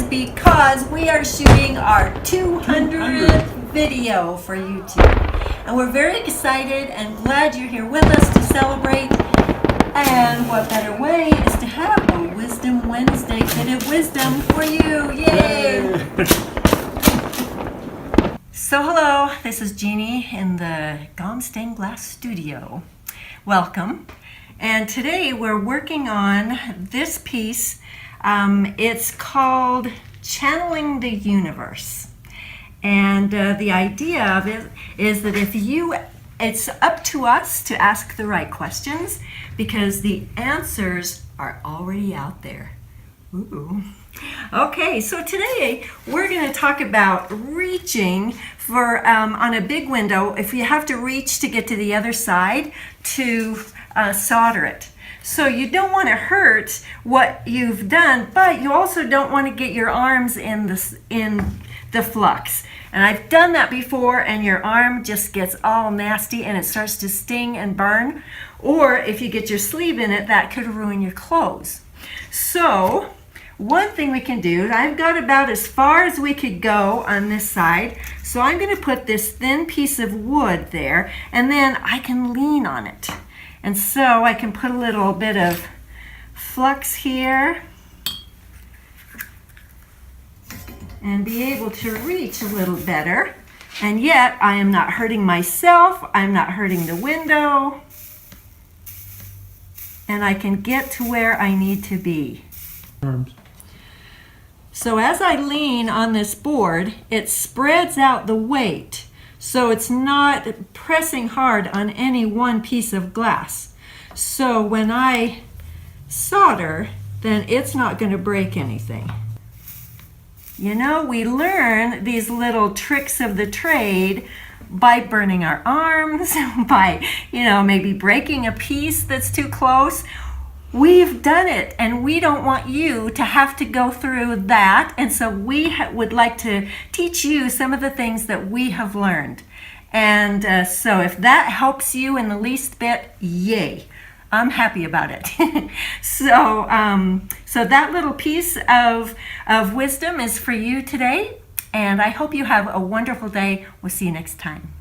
because we are shooting our 200th video for YouTube. And we're very excited and glad you're here with us to celebrate. And what better way is to have a Wisdom Wednesday bit of wisdom for you. Yay! So hello, this is Jeanne in the Gomm stained glass studio. Welcome. And today we're working on this piece. It's called Channeling the Universe. And the idea of it is that it's up to us to ask the right questions because the answers are already out there. Ooh. Okay, so today we're going to talk about reaching for on a big window. If you have to reach to get to the other side to solder it. So you don't want to hurt what you've done, but you also don't want to get your arms in the flux. And I've done that before, and your arm just gets all nasty and it starts to sting and burn. Or if you get your sleeve in it, that could ruin your clothes. So one thing we can do, I've got about as far as we could go on this side. So I'm going to put this thin piece of wood there, and then I can lean on it. And so I can put a little bit of flux here and be able to reach a little better. And yet I am not hurting myself, I'm not hurting the window, and I can get to where I need to be. So as I lean on this board, it spreads out the weight. So it's not pressing hard on any one piece of glass. So when I solder, then it's not going to break anything. You know, we learn these little tricks of the trade by burning our arms, by, maybe breaking a piece that's too close. We've done it, and we don't want you to have to go through that. And so we would like to teach you some of the things that we have learned. And so if that helps you in the least bit, yay. I'm happy about it. So that little piece of wisdom is for you today. And I hope you have a wonderful day. We'll see you next time.